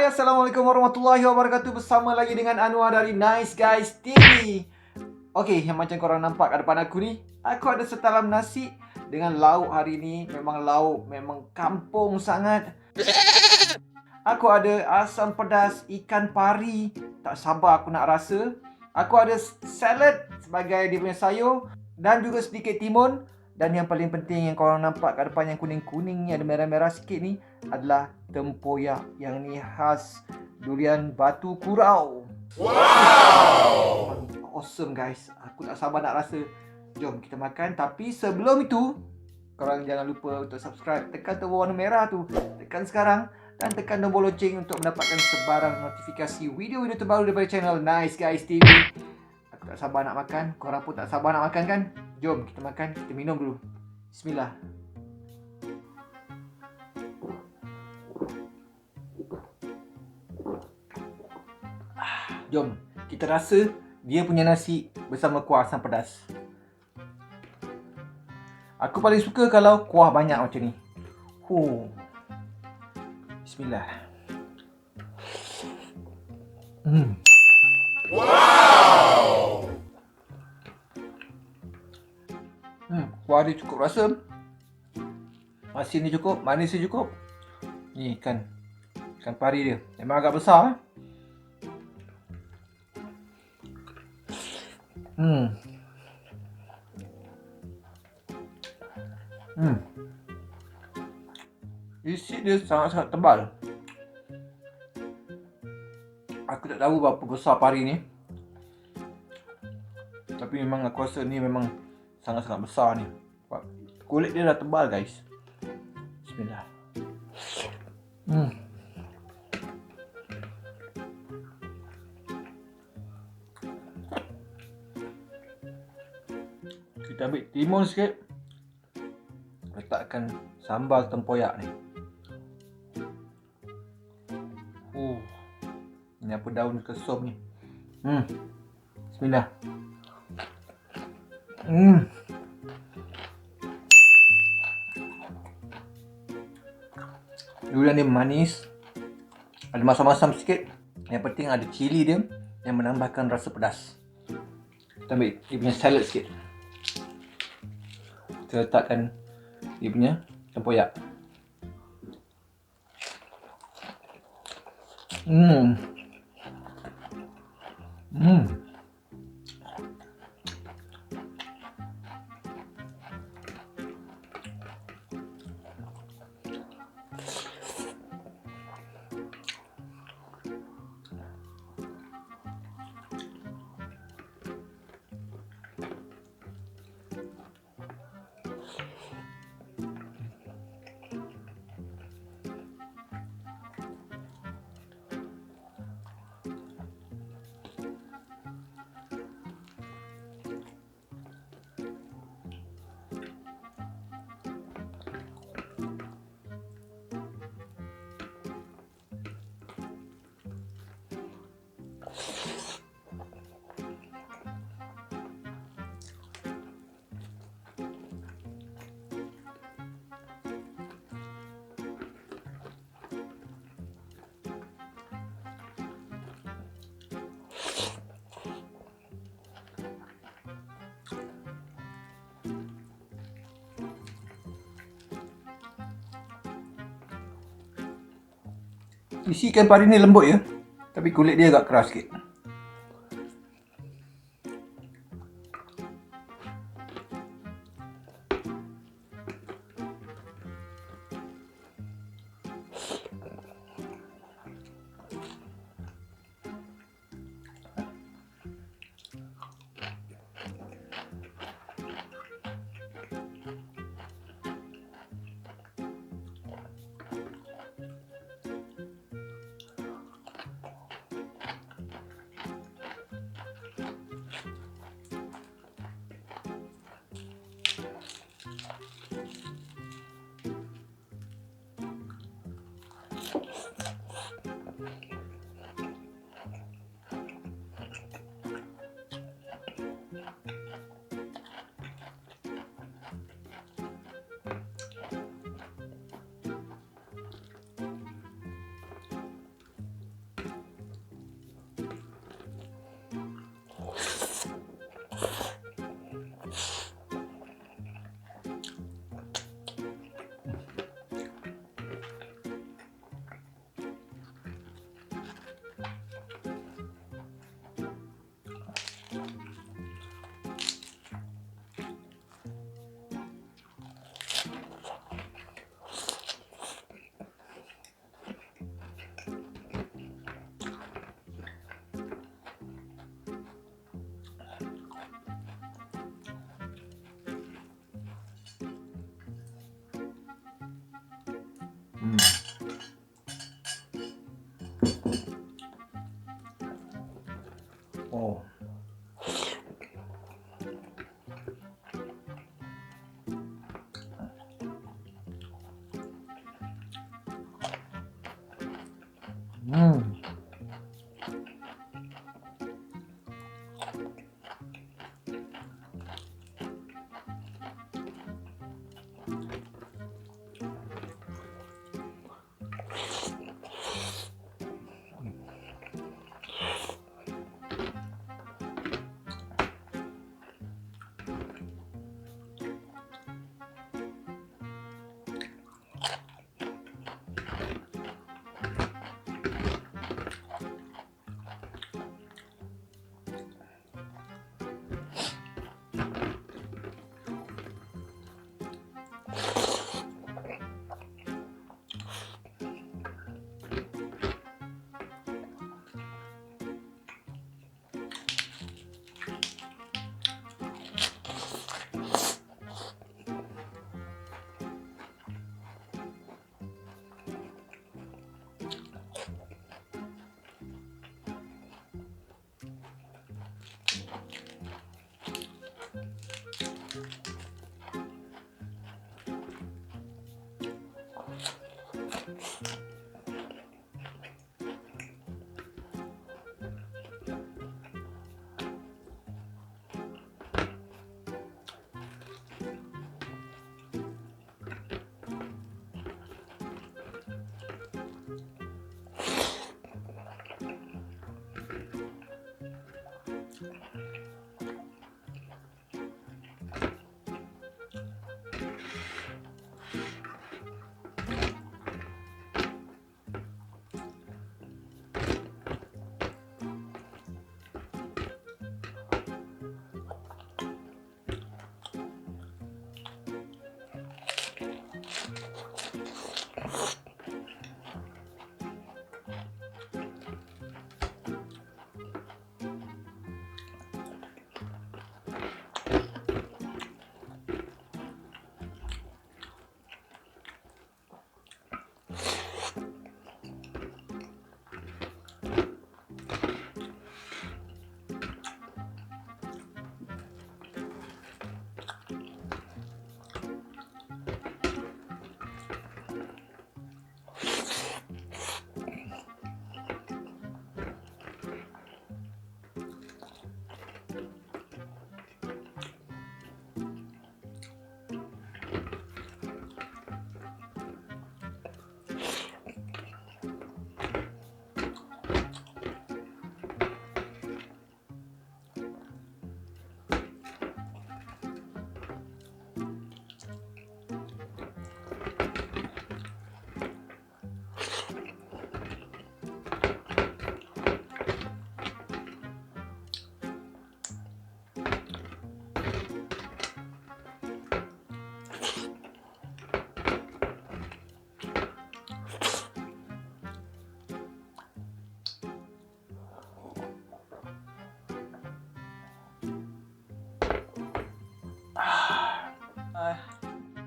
Hai, Assalamualaikum warahmatullahi wabarakatuh. Bersama lagi dengan Anwar dari NaissGaiss TV. Okey, yang macam korang nampak kat depan aku ni, aku ada setalam nasi dengan lauk hari ni. Memang lauk, memang kampung sangat. Aku ada asam pedas ikan pari. Tak sabar aku nak rasa. Aku ada salad sebagai dia punya sayur. Dan juga sedikit timun. Dan yang paling penting yang korang nampak kat depan yang kuning-kuning ni, ada merah-merah sikit ni, adalah tempoyak. Yang ni khas durian Batu Kurau. Wow! Awesome guys. Aku tak sabar nak rasa. Jom kita makan. Tapi sebelum itu, korang jangan lupa untuk subscribe. Tekan tombol warna merah tu. Tekan sekarang. Dan tekan tombol lonceng untuk mendapatkan sebarang notifikasi video-video terbaru daripada channel NaissGaiss TV. Aku tak sabar nak makan. Korang pun tak sabar nak makan kan? Jom kita makan. Kita minum dulu. Bismillah. Jom kita rasa dia punya nasi bersama kuah asam pedas. Aku paling suka kalau kuah banyak macam ni. Bismillah. Wow. Kuah dia cukup rasa. Asin dia cukup, manis dia cukup. Ni ikan pari dia. Memang agak besar. Isi dia sangat-sangat tebal. Aku tak tahu berapa besar pari ni. Tapi memang aku rasa ni memang sangat-sangat besar ni. Kulit dia dah tebal guys. Bismillah. Kita ambil timun sikit. Letakkan sambal tempoyak ni. Ini apa daun kesum ni. Bismillah. Durian dia manis. Ada masam-masam sikit. Yang penting ada cili dia yang menambahkan rasa pedas. Kita ambil dia punya salad sikit. Kita letakkan dia punya tempoyak. Isi ikan pari ni lembut ya. Tapi kulit dia agak keras sikit.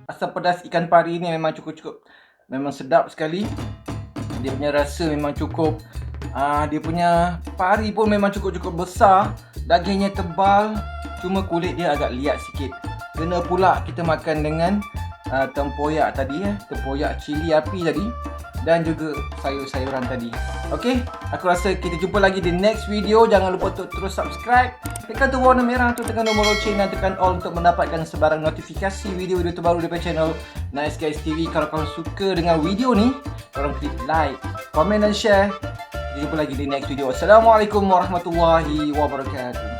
Asam pedas ikan pari ni memang cukup-cukup, memang sedap sekali. Dia punya rasa memang cukup. Dia punya pari pun memang cukup-cukup besar. Dagingnya tebal, cuma kulit dia agak liat sikit. Kena pula kita makan dengan tempoyak tadi, tempoyak cili api tadi, dan juga sayur-sayuran tadi. Okey, aku rasa kita jumpa lagi di next video. Jangan lupa untuk terus subscribe, tekan tu warna merah untuk tekan nombor loceng dan tekan all untuk mendapatkan sebarang notifikasi video-video terbaru daripada channel NaissGaiss TV. Kalau korang suka dengan video ni, korang klik like, komen dan share. Kita jumpa lagi di next video. Assalamualaikum warahmatullahi wabarakatuh.